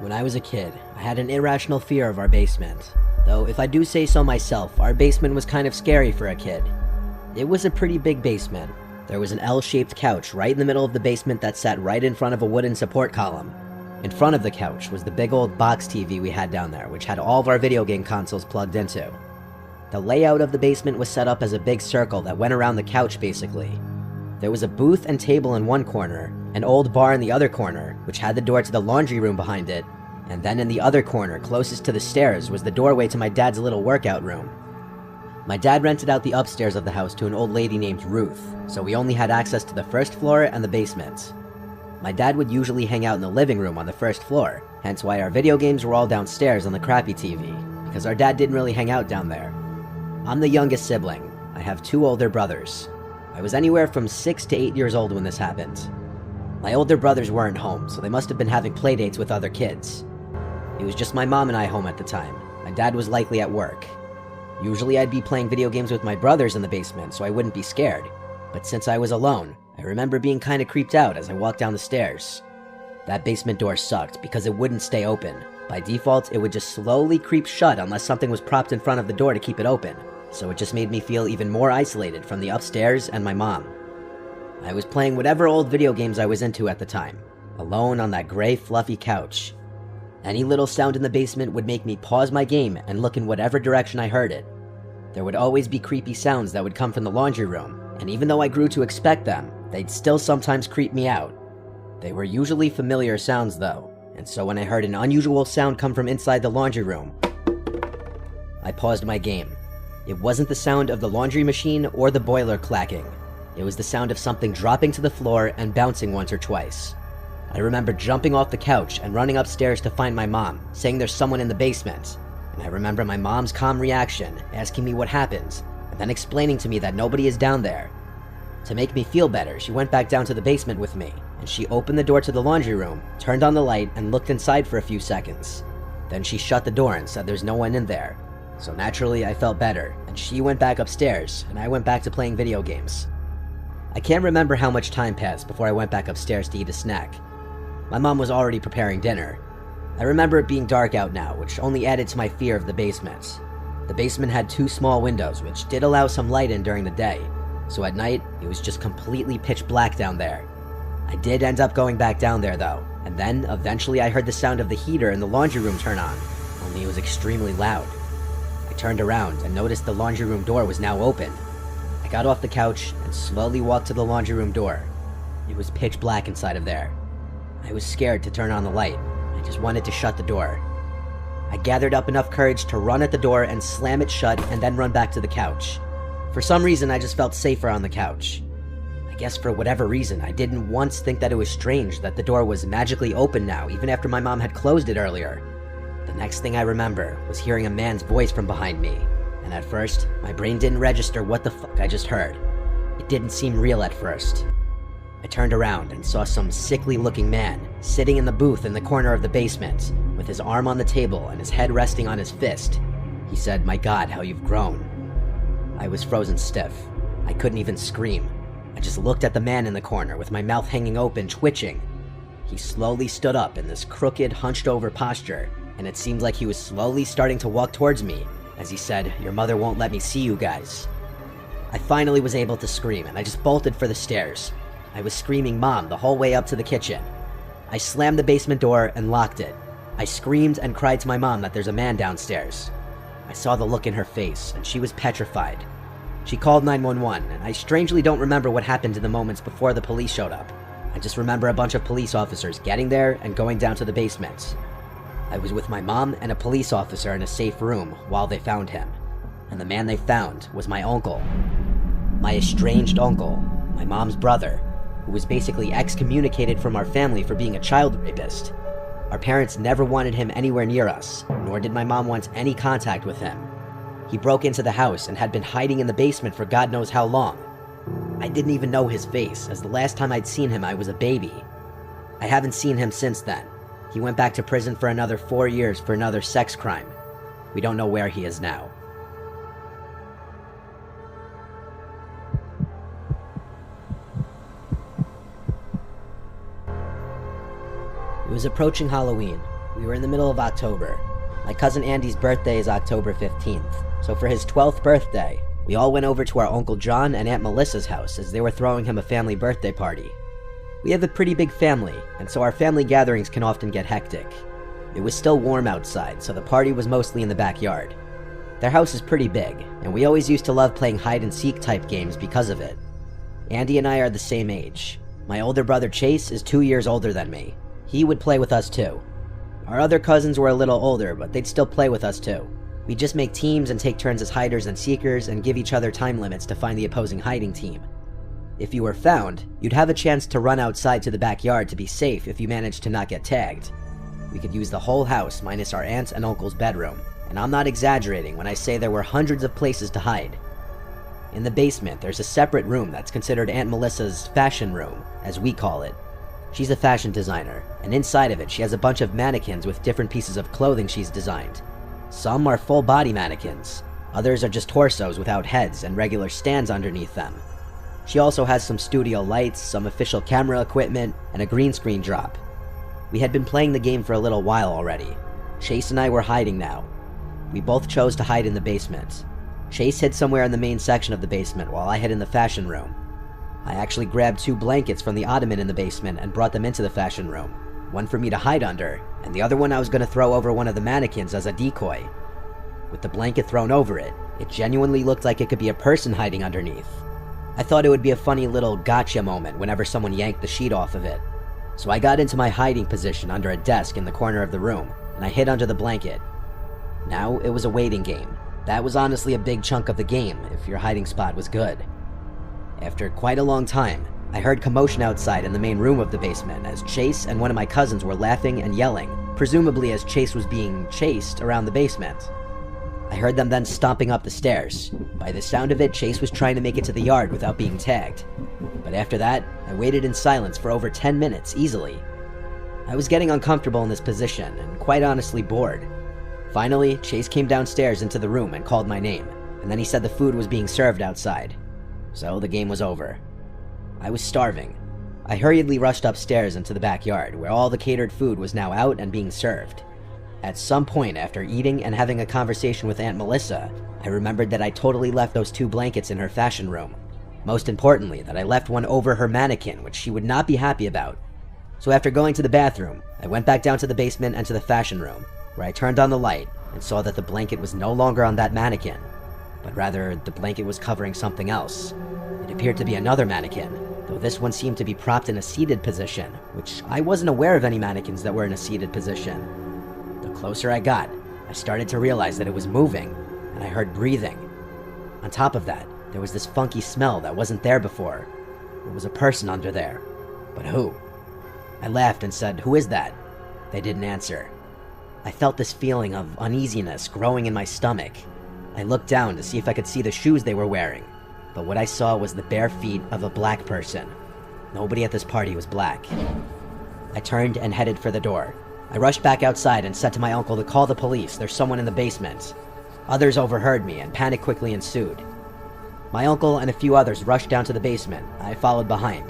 When I was a kid, I had an irrational fear of our basement. Though, if I do say so myself, our basement was kind of scary for a kid. It was a pretty big basement. There was an L-shaped couch right in the middle of the basement that sat right in front of a wooden support column. In front of the couch was the big old box TV we had down there, which had all of our video game consoles plugged into. The layout of the basement was set up as a big circle that went around the couch, basically. There was a booth and table in one corner, an old bar in the other corner, which had the door to the laundry room behind it, and then in the other corner, closest to the stairs, was the doorway to my dad's little workout room. My dad rented out the upstairs of the house to an old lady named Ruth, so we only had access to the first floor and the basement. My dad would usually hang out in the living room on the first floor, hence why our video games were all downstairs on the crappy TV, because our dad didn't really hang out down there. I'm the youngest sibling. I have 2 older brothers. I was anywhere from 6 to 8 years old when this happened. My older brothers weren't home, so they must have been having playdates with other kids. It was just my mom and I home at the time. My dad was likely at work. Usually I'd be playing video games with my brothers in the basement, so I wouldn't be scared. But since I was alone, I remember being kinda creeped out as I walked down the stairs. That basement door sucked because it wouldn't stay open. By default, it would just slowly creep shut unless something was propped in front of the door to keep it open. So it just made me feel even more isolated from the upstairs and my mom. I was playing whatever old video games I was into at the time, alone on that gray fluffy couch. Any little sound in the basement would make me pause my game and look in whatever direction I heard it. There would always be creepy sounds that would come from the laundry room, and even though I grew to expect them, they'd still sometimes creep me out. They were usually familiar sounds though, and so when I heard an unusual sound come from inside the laundry room, I paused my game. It wasn't the sound of the laundry machine or the boiler clacking. It was the sound of something dropping to the floor and bouncing once or twice. I remember jumping off the couch and running upstairs to find my mom, saying there's someone in the basement. And I remember my mom's calm reaction, asking me what happened, and then explaining to me that nobody is down there. To make me feel better, she went back down to the basement with me, and she opened the door to the laundry room, turned on the light, and looked inside for a few seconds. Then she shut the door and said there's no one in there. So naturally, I felt better, and she went back upstairs, and I went back to playing video games. I can't remember how much time passed before I went back upstairs to eat a snack. My mom was already preparing dinner. I remember it being dark out now, which only added to my fear of the basement. The basement had 2 small windows, which did allow some light in during the day, so at night, it was just completely pitch black down there. I did end up going back down there though, and then eventually I heard the sound of the heater in the laundry room turn on, only it was extremely loud. I turned around and noticed the laundry room door was now open. I got off the couch and slowly walked to the laundry room door. It was pitch black inside of there. I was scared to turn on the light. I just wanted to shut the door. I gathered up enough courage to run at the door and slam it shut and then run back to the couch. For some reason, I just felt safer on the couch. I guess for whatever reason, I didn't once think that it was strange that the door was magically open now, even after my mom had closed it earlier. The next thing I remember was hearing a man's voice from behind me, and at first, my brain didn't register what the fuck I just heard. It didn't seem real at first. I turned around and saw some sickly-looking man sitting in the booth in the corner of the basement, with his arm on the table and his head resting on his fist. He said, "My God, how you've grown." I was frozen stiff. I couldn't even scream. I just looked at the man in the corner with my mouth hanging open, twitching. He slowly stood up in this crooked, hunched-over posture, and it seemed like he was slowly starting to walk towards me as he said, "Your mother won't let me see you guys." I finally was able to scream, and I just bolted for the stairs. I was screaming "Mom" the whole way up to the kitchen. I slammed the basement door and locked it. I screamed and cried to my mom that there's a man downstairs. I saw the look in her face, and she was petrified. She called 911, and I strangely don't remember what happened in the moments before the police showed up. I just remember a bunch of police officers getting there and going down to the basement. I was with my mom and a police officer in a safe room while they found him. And the man they found was my uncle. My estranged uncle, my mom's brother, who was basically excommunicated from our family for being a child rapist. Our parents never wanted him anywhere near us, nor did my mom want any contact with him. He broke into the house and had been hiding in the basement for God knows how long. I didn't even know his face, as the last time I'd seen him I was a baby. I haven't seen him since then. He went back to prison for another 4 years for another sex crime. We don't know where he is now. It was approaching Halloween. We were in the middle of October. My cousin Andy's birthday is October 15th, so for his 12th birthday, we all went over to our Uncle John and Aunt Melissa's house as they were throwing him a family birthday party. We have a pretty big family, and so our family gatherings can often get hectic. It was still warm outside, so the party was mostly in the backyard. Their house is pretty big, and we always used to love playing hide-and-seek type games because of it. Andy and I are the same age. My older brother Chase is 2 years older than me. He would play with us too. Our other cousins were a little older, but they'd still play with us too. We'd just make teams and take turns as hiders and seekers and give each other time limits to find the opposing hiding team. If you were found, you'd have a chance to run outside to the backyard to be safe if you managed to not get tagged. We could use the whole house minus our aunt's and uncle's bedroom, and I'm not exaggerating when I say there were hundreds of places to hide. In the basement, there's a separate room that's considered Aunt Melissa's fashion room, as we call it. She's a fashion designer, and inside of it she has a bunch of mannequins with different pieces of clothing she's designed. Some are full-body mannequins, others are just torsos without heads and regular stands underneath them. She also has some studio lights, some official camera equipment, and a green screen drop. We had been playing the game for a little while already. Chase and I were hiding now. We both chose to hide in the basement. Chase hid somewhere in the main section of the basement while I hid in the fashion room. I actually grabbed 2 blankets from the ottoman in the basement and brought them into the fashion room. One for me to hide under, and the other one I was going to throw over one of the mannequins as a decoy. With the blanket thrown over it, it genuinely looked like it could be a person hiding underneath. I thought it would be a funny little gotcha moment whenever someone yanked the sheet off of it. So I got into my hiding position under a desk in the corner of the room, and I hid under the blanket. Now it was a waiting game. That was honestly a big chunk of the game, if your hiding spot was good. After quite a long time, I heard commotion outside in the main room of the basement as Chase and one of my cousins were laughing and yelling, presumably as Chase was being chased around the basement. I heard them then stomping up the stairs. By the sound of it, Chase was trying to make it to the yard without being tagged. But after that, I waited in silence for over 10 minutes, easily. I was getting uncomfortable in this position, and quite honestly bored. Finally, Chase came downstairs into the room and called my name, and then he said the food was being served outside. So the game was over. I was starving. I hurriedly rushed upstairs into the backyard, where all the catered food was now out and being served. At some point after eating and having a conversation with Aunt Melissa, I remembered that I totally left those 2 blankets in her fashion room. Most importantly, that I left one over her mannequin, which she would not be happy about. So after going to the bathroom, I went back down to the basement and to the fashion room, where I turned on the light and saw that the blanket was no longer on that mannequin, but rather the blanket was covering something else. It appeared to be another mannequin, though this one seemed to be propped in a seated position, which I wasn't aware of any mannequins that were in a seated position. The closer I got, I started to realize that it was moving, and I heard breathing. On top of that, there was this funky smell that wasn't there before. There was a person under there. But who? I laughed and said, "Who is that?" They didn't answer. I felt this feeling of uneasiness growing in my stomach. I looked down to see if I could see the shoes they were wearing, but what I saw was the bare feet of a black person. Nobody at this party was black. I turned and headed for the door. I rushed back outside and said to my uncle to call the police, there's someone in the basement. Others overheard me and panic quickly ensued. My uncle and a few others rushed down to the basement. I followed behind.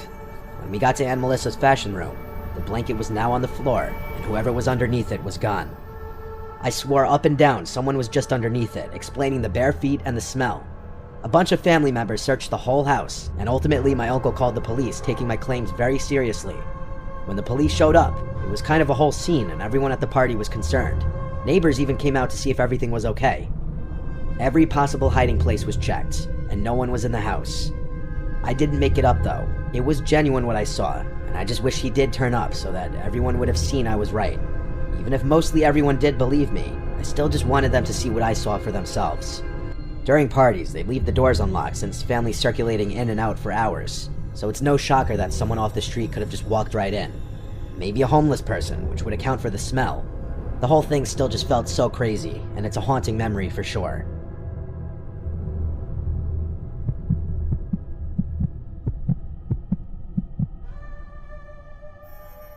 When we got to Aunt Melissa's fashion room, the blanket was now on the floor, and whoever was underneath it was gone. I swore up and down someone was just underneath it, explaining the bare feet and the smell. A bunch of family members searched the whole house, and ultimately my uncle called the police, taking my claims very seriously. When the police showed up, it was kind of a whole scene and everyone at the party was concerned. Neighbors even came out to see if everything was okay. Every possible hiding place was checked, and no one was in the house. I didn't make it up though. It was genuine what I saw, and I just wish he did turn up so that everyone would have seen I was right. Even if mostly everyone did believe me, I still just wanted them to see what I saw for themselves. During parties, they'd leave the doors unlocked since families circulating in and out for hours, so it's no shocker that someone off the street could have just walked right in. Maybe a homeless person, which would account for the smell. The whole thing still just felt so crazy, and it's a haunting memory for sure.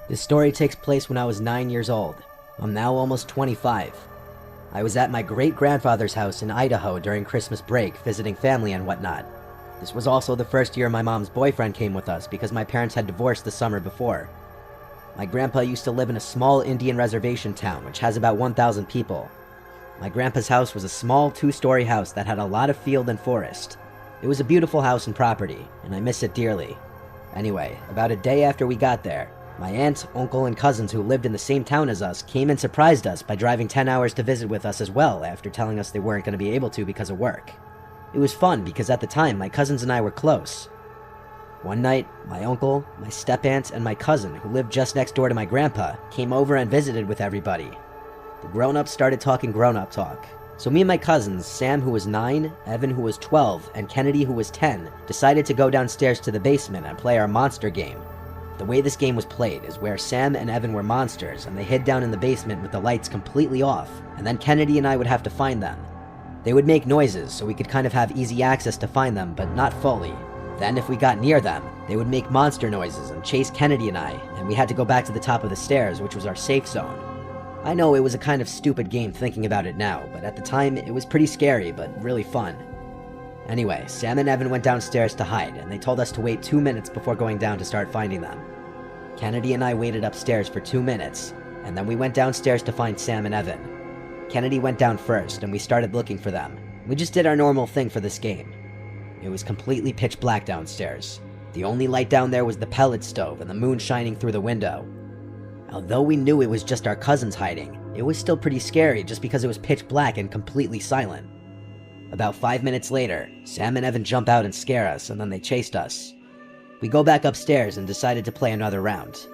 This story takes place when I was 9 years old. I'm now almost 25. I was at my great-grandfather's house in Idaho during Christmas break, visiting family and whatnot. This was also the first year my mom's boyfriend came with us because my parents had divorced the summer before. My grandpa used to live in a small Indian reservation town which has about 1,000 people. My grandpa's house was a small 2-story house that had a lot of field and forest. It was a beautiful house and property, and I miss it dearly. Anyway, about a day after we got there, my aunt, uncle, and cousins who lived in the same town as us came and surprised us by driving 10 hours to visit with us as well after telling us they weren't going to be able to because of work. It was fun because at the time my cousins and I were close. One night, my uncle, my step-aunt, and my cousin, who lived just next door to my grandpa, came over and visited with everybody. The grown-ups started talking grown-up talk. So me and my cousins, Sam who was 9, Evan who was 12, and Kennedy who was 10, decided to go downstairs to the basement and play our monster game. The way this game was played is where Sam and Evan were monsters and they hid down in the basement with the lights completely off, and then Kennedy and I would have to find them. They would make noises so we could kind of have easy access to find them, but not fully. Then if we got near them, they would make monster noises and chase Kennedy and I, and we had to go back to the top of the stairs, which was our safe zone. I know it was a kind of stupid game thinking about it now, but at the time it was pretty scary, but really fun. Anyway, Sam and Evan went downstairs to hide, and they told us to wait 2 minutes before going down to start finding them. Kennedy and I waited upstairs for 2 minutes, and then we went downstairs to find Sam and Evan. Kennedy went down first, and we started looking for them. We just did our normal thing for this game. It was completely pitch black downstairs. The only light down there was the pellet stove and the moon shining through the window. Although we knew it was just our cousins hiding, it was still pretty scary just because it was pitch black and completely silent. About 5 minutes later, Sam and Evan jump out and scare us, and then they chased us. We go back upstairs and decided to play another round.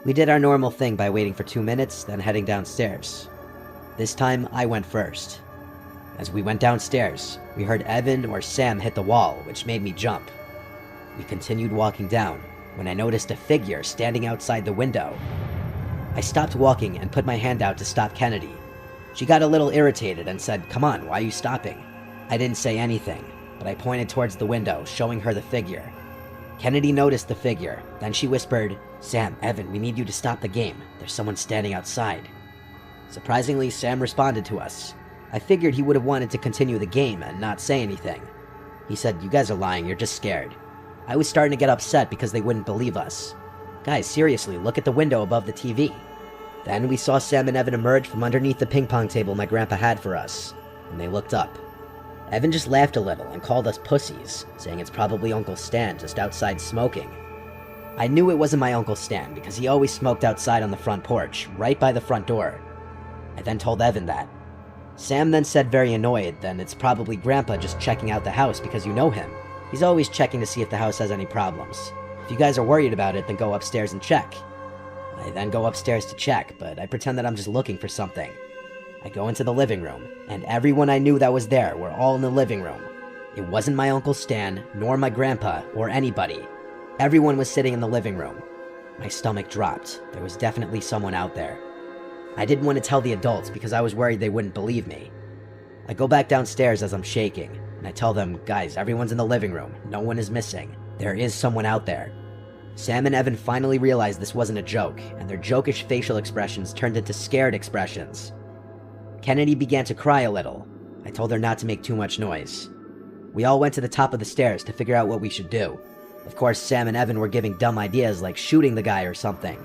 We did our normal thing by waiting for 2 minutes, then heading downstairs. This time, I went first. As we went downstairs, we heard Evan or Sam hit the wall, which made me jump. We continued walking down, when I noticed a figure standing outside the window. I stopped walking and put my hand out to stop Kennedy. She got a little irritated and said, "Come on, why are you stopping?" I didn't say anything, but I pointed towards the window, showing her the figure. Kennedy noticed the figure, then she whispered, "Sam, Evan, we need you to stop the game. There's someone standing outside." Surprisingly, Sam responded to us. I figured he would have wanted to continue the game and not say anything. He said, "You guys are lying, you're just scared." I was starting to get upset because they wouldn't believe us. "Guys, seriously, look at the window above the TV." Then we saw Sam and Evan emerge from underneath the ping pong table my grandpa had for us, and they looked up. Evan just laughed a little and called us pussies, saying it's probably Uncle Stan just outside smoking. I knew it wasn't my Uncle Stan because he always smoked outside on the front porch, right by the front door. I then told Evan that. Sam then said very annoyed, then it's probably Grandpa just checking out the house because you know him. He's always checking to see if the house has any problems. If you guys are worried about it, then go upstairs and check. I then go upstairs to check, but I pretend that I'm just looking for something. I go into the living room, and everyone I knew that was there were all in the living room. It wasn't my Uncle Stan, nor my grandpa, or anybody. Everyone was sitting in the living room. My stomach dropped. There was definitely someone out there. I didn't want to tell the adults because I was worried they wouldn't believe me. I go back downstairs as I'm shaking, and I tell them, "Guys, everyone's in the living room. No one is missing. There is someone out there." Sam and Evan finally realized this wasn't a joke, and their jokish facial expressions turned into scared expressions. Kennedy began to cry a little. I told her not to make too much noise. We all went to the top of the stairs to figure out what we should do. Of course, Sam and Evan were giving dumb ideas like shooting the guy or something.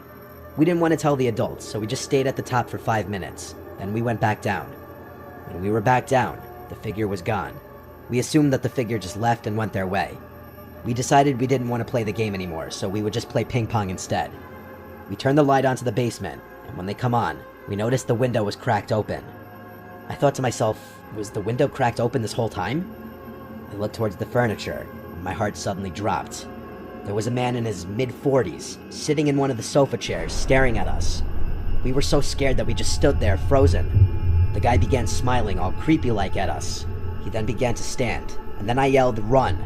We didn't want to tell the adults, so we just stayed at the top for 5 minutes. Then we went back down. When we were back down, the figure was gone. We assumed that the figure just left and went their way. We decided we didn't want to play the game anymore, so we would just play ping pong instead. We turned the light onto the basement, and when they come on, we noticed the window was cracked open. I thought to myself, was the window cracked open this whole time? I looked towards the furniture, and my heart suddenly dropped. There was a man in his mid-40s, sitting in one of the sofa chairs, staring at us. We were so scared that we just stood there, frozen. The guy began smiling, all creepy-like at us. He then began to stand, and then I yelled, "Run!"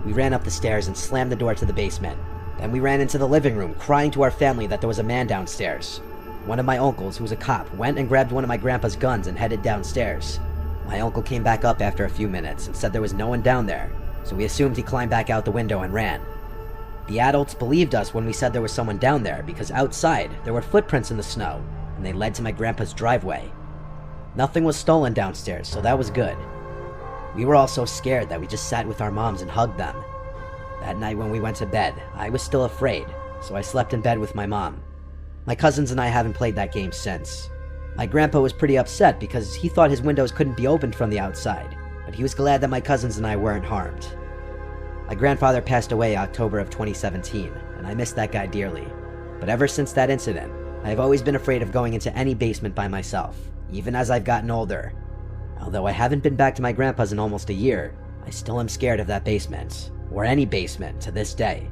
We ran up the stairs and slammed the door to the basement. Then we ran into the living room, crying to our family that there was a man downstairs. One of my uncles, who was a cop, went and grabbed one of my grandpa's guns and headed downstairs. My uncle came back up after a few minutes and said there was no one down there, so we assumed he climbed back out the window and ran. The adults believed us when we said there was someone down there because outside there were footprints in the snow, and they led to my grandpa's driveway. Nothing was stolen downstairs, so that was good. We were all so scared that we just sat with our moms and hugged them. That night when we went to bed, I was still afraid, so I slept in bed with my mom. My cousins and I haven't played that game since. My grandpa was pretty upset because he thought his windows couldn't be opened from the outside, but he was glad that my cousins and I weren't harmed. My grandfather passed away October of 2017, and I miss that guy dearly. But ever since that incident, I have always been afraid of going into any basement by myself, even as I've gotten older. Although I haven't been back to my grandpa's in almost a year, I still am scared of that basement, or any basement to this day.